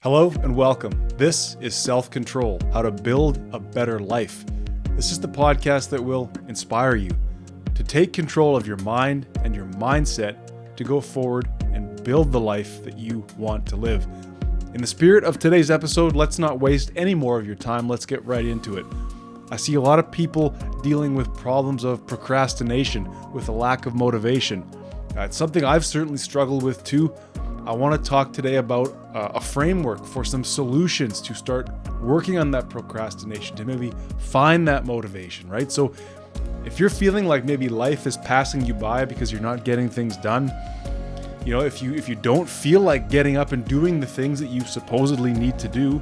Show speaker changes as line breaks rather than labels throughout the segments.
Hello and welcome. This is Self-Control, How to Build a Better Life. This is the podcast that will inspire you to take control of your mind and your mindset to go forward and build the life that you want to live. In the spirit of today's episode, let's not waste any more of your time. Let's get right into it. I see a lot of people dealing with problems of procrastination, with a lack of motivation. It's something I've certainly struggled with too. I want to talk today about a framework for some solutions to start working on that procrastination, to maybe find that motivation, right? So if you're feeling like maybe life is passing you by because you're not getting things done, if you don't feel like getting up and doing the things that you supposedly need to do,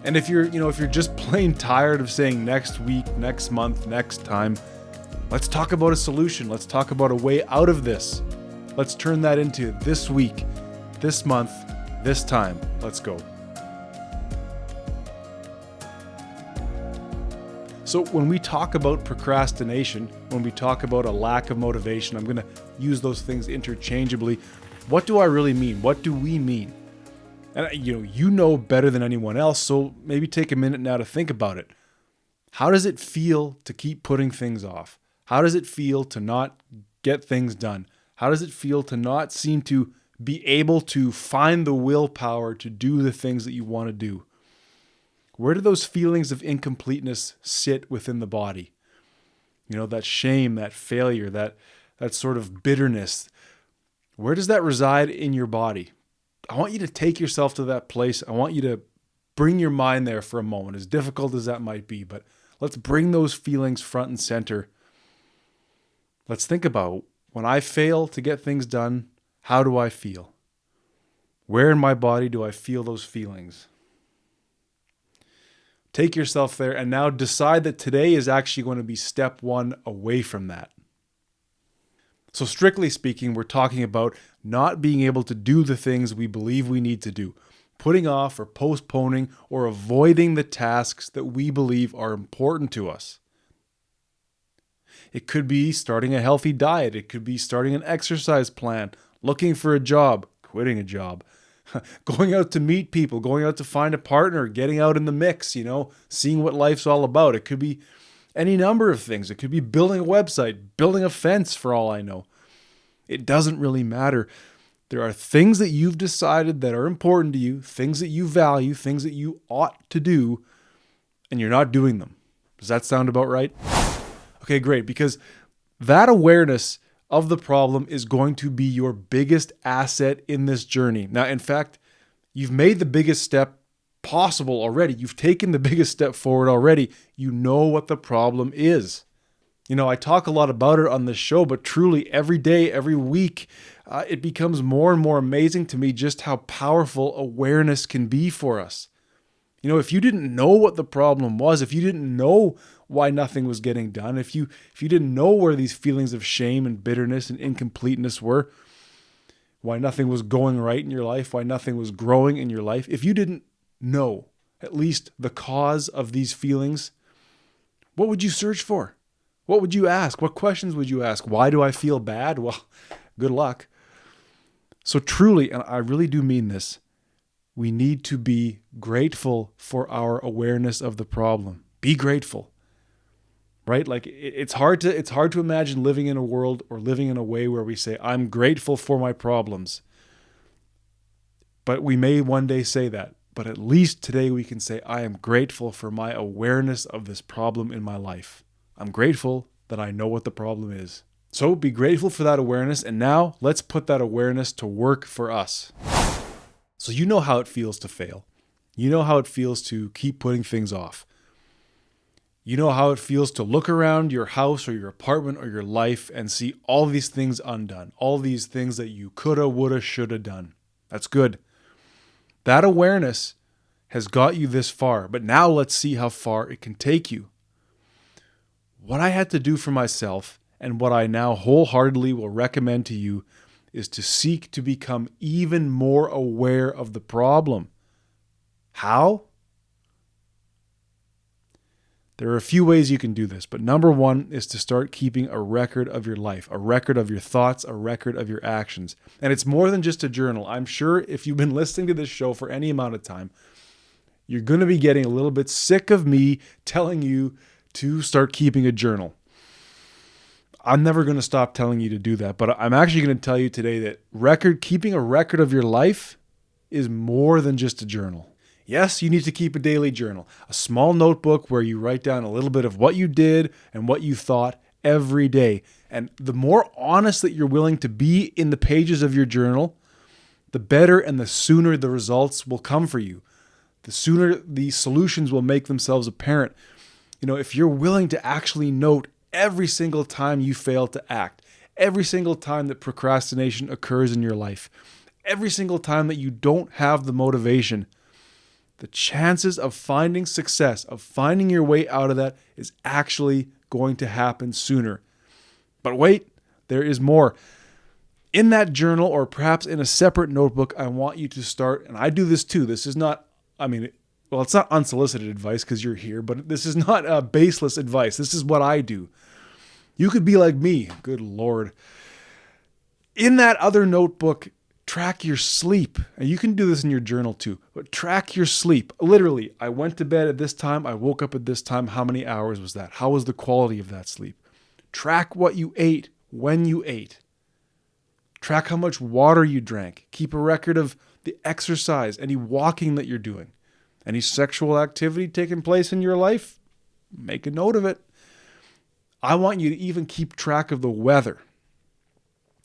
and if you're just plain tired of saying next week, next month, next time, let's talk about a solution. Let's talk about a way out of this. Let's turn that into this week, this month, this time. Let's go. So when we talk about procrastination, when we talk about a lack of motivation, I'm going to use those things interchangeably. What do I really mean? What do we mean? And you know better than anyone else, so maybe take a minute now to think about it. How does it feel to keep putting things off? How does it feel to not get things done? How does it feel to not seem to be able to find the willpower to do the things that you want to do? Where do those feelings of incompleteness sit within the body? That shame, that failure, that sort of bitterness. Where does that reside in your body? I want you to take yourself to that place. I want you to bring your mind there for a moment, as difficult as that might be, but let's bring those feelings front and center. Let's think about, when I fail to get things done, how do I feel? Where in my body do I feel those feelings? Take yourself there and now decide that today is actually going to be step one away from that. So strictly speaking, we're talking about not being able to do the things we believe we need to do, putting off or postponing or avoiding the tasks that we believe are important to us. It could be starting a healthy diet. It could be starting an exercise plan, looking for a job, quitting a job, going out to meet people, going out to find a partner, getting out in the mix, seeing what life's all about. It could be any number of things. It could be building a website, building a fence, for all I know. It doesn't really matter. There are things that you've decided that are important to you, things that you value, things that you ought to do, and you're not doing them. Does that sound about right? Okay, great, because that awareness of the problem is going to be your biggest asset in this journey. Now, in fact, you've made the biggest step possible already. You've taken the biggest step forward already. You know what the problem is. I talk a lot about it on this show, but truly every day, every week, it becomes more and more amazing to me just how powerful awareness can be for us. If you didn't know what the problem was, if you didn't know why nothing was getting done, if you didn't know where these feelings of shame and bitterness and incompleteness were, why nothing was going right in your life, why nothing was growing in your life, if you didn't know at least the cause of these feelings, what would you search for? What would you ask? What questions would you ask? Why do I feel bad? Well, good luck. So truly, and I really do mean this, we need to be grateful for our awareness of the problem. Be grateful, right? Like it's hard to imagine living in a world or living in a way where we say, I'm grateful for my problems. But we may one day say that. But at least today we can say, I am grateful for my awareness of this problem in my life. I'm grateful that I know what the problem is. So be grateful for that awareness. And now let's put that awareness to work for us. So you know how it feels to fail. You know how it feels to keep putting things off. You know how it feels to look around your house or your apartment or your life and see all these things undone, all these things that you coulda, woulda, shoulda done. That's good. That awareness has got you this far, but now let's see how far it can take you. What I had to do for myself and what I now wholeheartedly will recommend to you is to seek to become even more aware of the problem. How? There are a few ways you can do this, but number one is to start keeping a record of your life, a record of your thoughts, a record of your actions. And it's more than just a journal. I'm sure if you've been listening to this show for any amount of time, you're going to be getting a little bit sick of me telling you to start keeping a journal. I'm never going to stop telling you to do that, but I'm actually going to tell you today that keeping a record of your life is more than just a journal. Yes, you need to keep a daily journal, a small notebook where you write down a little bit of what you did and what you thought every day. And the more honest that you're willing to be in the pages of your journal, the better and the sooner the results will come for you. The sooner the solutions will make themselves apparent. If you're willing to actually note every single time you fail to act, every single time that procrastination occurs in your life, every single time that you don't have the motivation, the chances of finding success, of finding your way out of that is actually going to happen sooner. But wait, there is more. In that journal, or perhaps in a separate notebook, I want you to start, and I do this too. This is not, it's not unsolicited advice because you're here, but this is not baseless advice. This is what I do. You could be like me. Good Lord. In that other notebook, track your sleep. And you can do this in your journal too, but track your sleep. Literally, I went to bed at this time. I woke up at this time. How many hours was that? How was the quality of that sleep? Track what you ate, when you ate. Track how much water you drank. Keep a record of the exercise, any walking that you're doing, any sexual activity taking place in your life. Make a note of it. I want you to even keep track of the weather.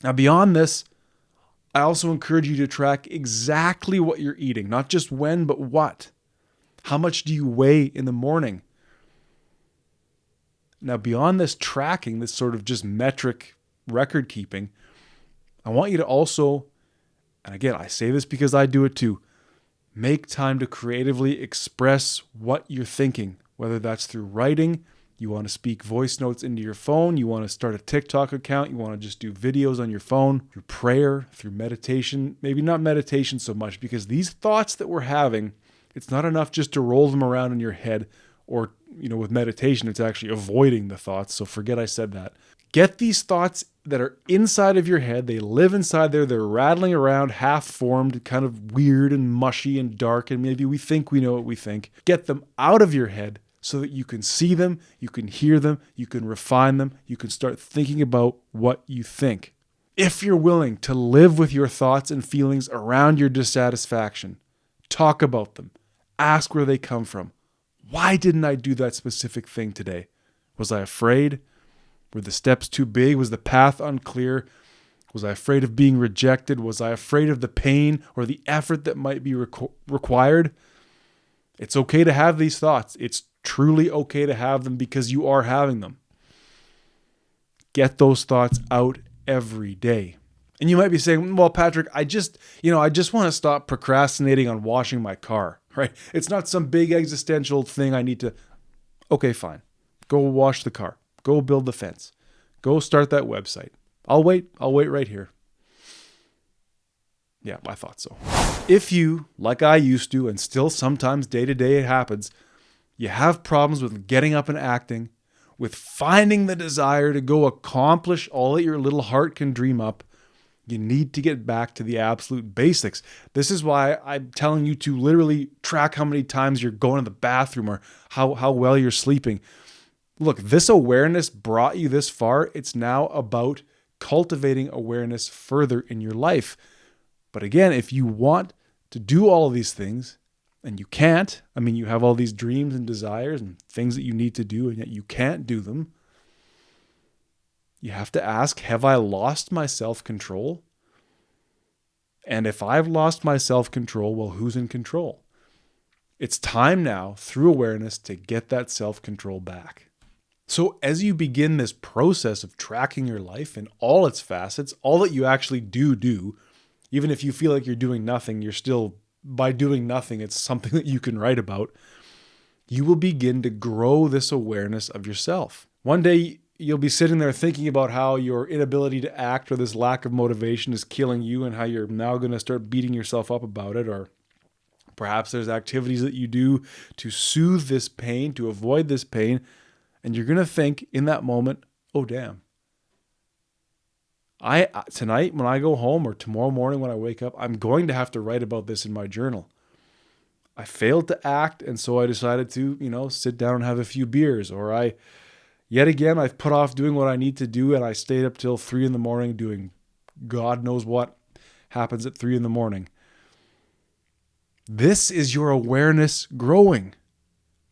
Now, beyond this, I also encourage you to track exactly what you're eating, not just when, but what. How much do you weigh in the morning? Now, beyond this tracking, this sort of just metric record keeping, I want you to also, and again, I say this because I do it too, make time to creatively express what you're thinking, whether that's through writing. You want to speak voice notes into your phone. You want to start a TikTok account. You want to just do videos on your phone, through prayer, through meditation. Maybe not meditation so much, because these thoughts that we're having, it's not enough just to roll them around in your head, or, with meditation, it's actually avoiding the thoughts. So forget I said that. Get these thoughts that are inside of your head. They live inside there. They're rattling around, half-formed, kind of weird and mushy and dark. And maybe we think we know what we think. Get them out of your head, so that you can see them, you can hear them, you can refine them, you can start thinking about what you think. If you're willing to live with your thoughts and feelings around your dissatisfaction, talk about them, ask where they come from. Why didn't I do that specific thing today? Was I afraid? Were the steps too big? Was the path unclear? Was I afraid of being rejected? Was I afraid of the pain or the effort that might be required? It's okay to have these thoughts. It's truly okay to have them, because you are having them. Get those thoughts out every day. And you might be saying, well, Patrick, I just want to stop procrastinating on washing my car, right? It's not some big existential thing I need to. Okay, fine. Go wash the car. Go build the fence. Go start that website. I'll wait right here. Yeah, I thought so. If you, like I used to, and still sometimes day to day it happens, you have problems with getting up and acting, with finding the desire to go accomplish all that your little heart can dream up, you need to get back to the absolute basics. This is why I'm telling you to literally track how many times you're going to the bathroom, or how well you're sleeping. Look, this awareness brought you this far. It's now about cultivating awareness further in your life. But again, if you want to do all of these things, and you can't, you have all these dreams and desires and things that you need to do, and yet you can't do them, you have to ask, have I lost my self-control? And if I've lost my self-control, well, who's in control? It's time now, through awareness, to get that self-control back. So as you begin this process of tracking your life in all its facets, all that you actually do, even if you feel like you're doing nothing, you're still, by doing nothing, it's something that you can write about. You will begin to grow this awareness of yourself. One day, you'll be sitting there thinking about how your inability to act or this lack of motivation is killing you, and how you're now going to start beating yourself up about it, or Perhaps there's activities that you do to soothe this pain, to avoid this pain, and you're going to think in that moment, oh, damn. Tonight when I go home or tomorrow morning when I wake up, I'm going to have to write about this in my journal. I failed to act, and so I decided to, sit down and have a few beers. Or I've put off doing what I need to do, and I stayed up till 3 a.m. doing God knows what happens at 3 a.m. This is your awareness growing.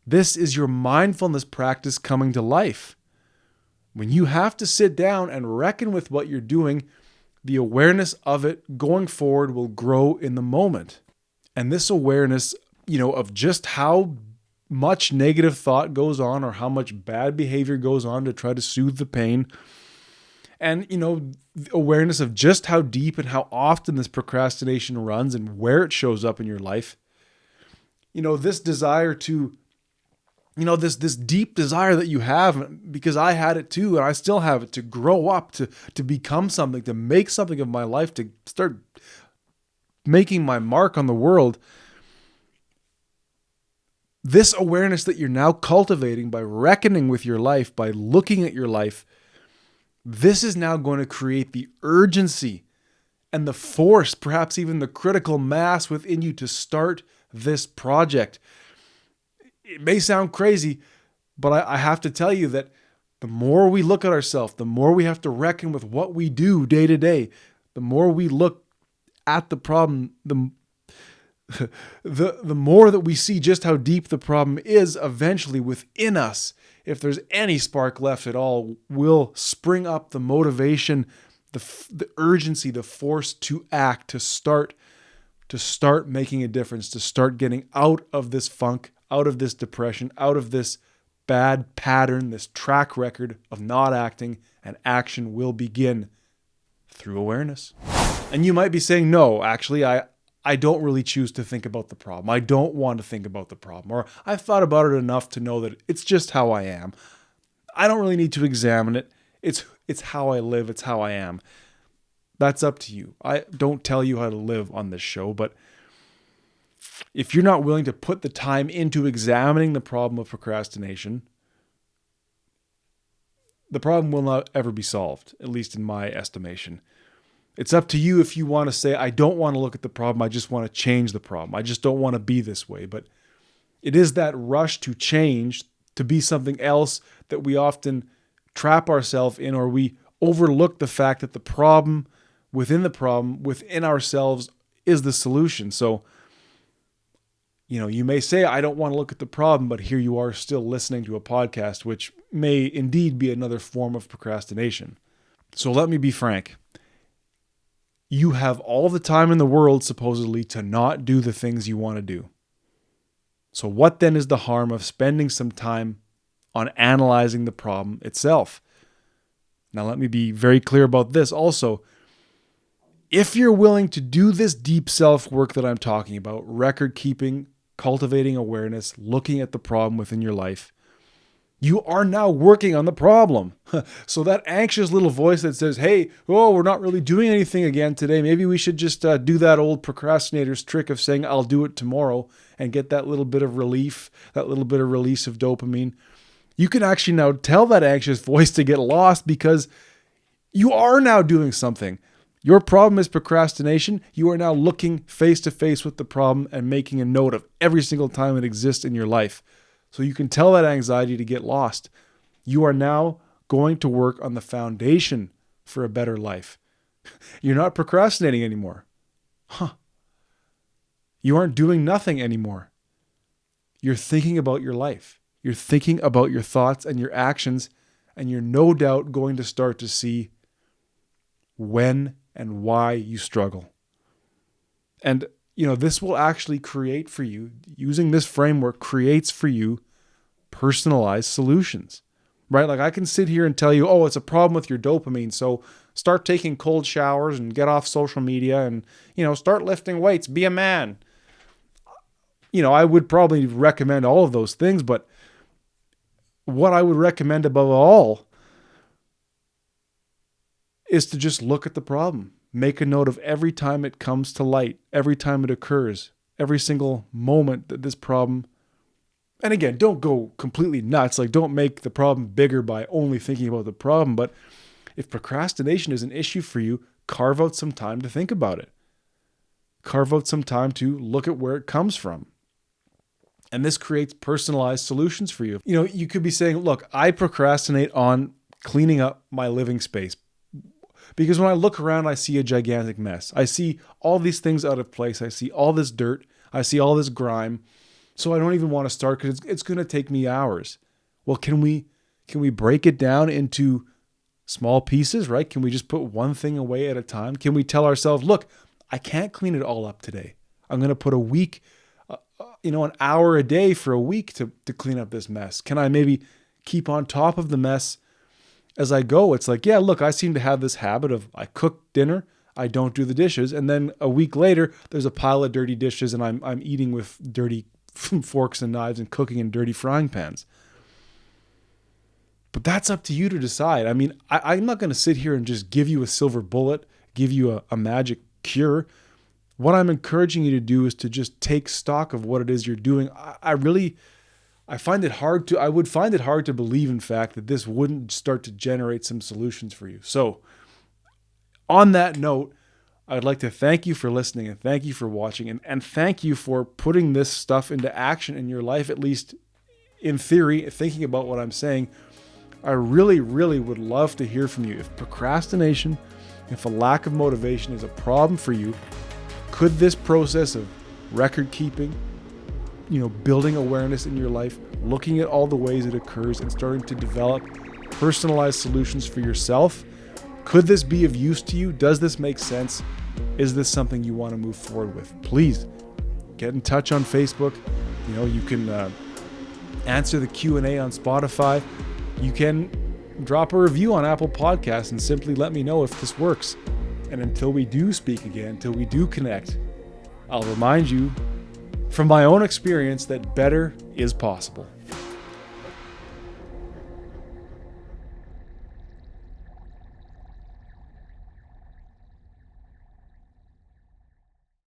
This is your mindfulness practice coming to life. When you have to sit down and reckon with what you're doing, the awareness of it going forward will grow in the moment. And this awareness, of just how much negative thought goes on or how much bad behavior goes on to try to soothe the pain, and, awareness of just how deep and how often this procrastination runs and where it shows up in your life. This desire to, this deep desire that you have, because I had it too, and I still have it, to grow up, to become something, to make something of my life, to start making my mark on the world. This awareness that you're now cultivating by reckoning with your life, by looking at your life, this is now going to create the urgency and the force, perhaps even the critical mass within you to start this project. It may sound crazy, but I have to tell you that the more we look at ourselves, the more we have to reckon with what we do day to day, the more we look at the problem, the more that we see just how deep the problem is eventually within us. If there's any spark left at all, will spring up the motivation, the urgency, the force to act, to start making a difference, to start getting out of this funk, out of this depression, out of this bad pattern, this track record of not acting, and action will begin through awareness. And you might be saying, no, actually, I don't really choose to think about the problem. I don't want to think about the problem. Or I've thought about it enough to know that it's just how I am. I don't really need to examine it. It's how I live. It's how I am. That's up to you. I don't tell you how to live on this show, but if you're not willing to put the time into examining the problem of procrastination, the problem will not ever be solved, at least in my estimation. It's up to you if you want to say, I don't want to look at the problem, I just want to change the problem. I just don't want to be this way. But it is that rush to change, to be something else, that we often trap ourselves in, or we overlook the fact that the problem, within ourselves, is the solution. So, you may say, I don't want to look at the problem, but here you are still listening to a podcast, which may indeed be another form of procrastination. So let me be frank. You have all the time in the world, supposedly, to not do the things you want to do. So what then is the harm of spending some time on analyzing the problem itself? Now, let me be very clear about this also. If you're willing to do this deep self-work that I'm talking about, record keeping, cultivating awareness, looking at the problem within your life, you are now working on the problem. So that anxious little voice that says, hey, we're not really doing anything again today. Maybe we should just do that old procrastinator's trick of saying, I'll do it tomorrow, and get that little bit of relief, that little bit of release of dopamine. You can actually now tell that anxious voice to get lost, because you are now doing something. Your problem is procrastination. You are now looking face to face with the problem and making a note of every single time it exists in your life. So you can tell that anxiety to get lost. You are now going to work on the foundation for a better life. You're not procrastinating anymore. You aren't doing nothing anymore. You're thinking about your life. You're thinking about your thoughts and your actions, and you're no doubt going to start to see when and why you struggle. And this will actually create for you, using this framework, creates for you personalized solutions, right? Like I can sit here and tell you, it's a problem with your dopamine, so start taking cold showers and get off social media and, start lifting weights, be a man. I would probably recommend all of those things, but what I would recommend above all is to just look at the problem. Make a note of every time it comes to light, every time it occurs, every single moment that this problem, and again, don't go completely nuts. Like, don't make the problem bigger by only thinking about the problem. But if procrastination is an issue for you, carve out some time to think about it. Carve out some time to look at where it comes from. And this creates personalized solutions for you. You could be saying, look, I procrastinate on cleaning up my living space because when I look around, I see a gigantic mess. I see all these things out of place. I see all this dirt. I see all this grime. So I don't even want to start because it's going to take me hours. Well, can we break it down into small pieces, right? Can we just put one thing away at a time? Can we tell ourselves, look, I can't clean it all up today. I'm going to put a week, an hour a day for a week to clean up this mess. Can I maybe keep on top of the mess as I go? It's like, yeah, look, I seem to have this habit of I cook dinner, I don't do the dishes, and then a week later, there's a pile of dirty dishes and I'm eating with dirty forks and knives and cooking in dirty frying pans. But that's up to you to decide. I mean, I'm not going to sit here and just give you a silver bullet, give you a magic cure. What I'm encouraging you to do is to just take stock of what it is you're doing. I would find it hard to believe, in fact, that this wouldn't start to generate some solutions for you. So on that note, I'd like to thank you for listening and thank you for watching and thank you for putting this stuff into action in your life, at least in theory, thinking about what I'm saying. I really, really would love to hear from you. If procrastination, if a lack of motivation is a problem for you, could this process of record keeping, building awareness in your life, looking at all the ways it occurs and starting to develop personalized solutions for yourself, could this be of use to you? Does this make sense? Is this something you want to move forward with? Please get in touch on Facebook. You can answer the Q&A on Spotify. You can drop a review on Apple Podcasts and simply let me know if this works. And until we do speak again, until we do connect, I'll remind you from my own experience that better is possible.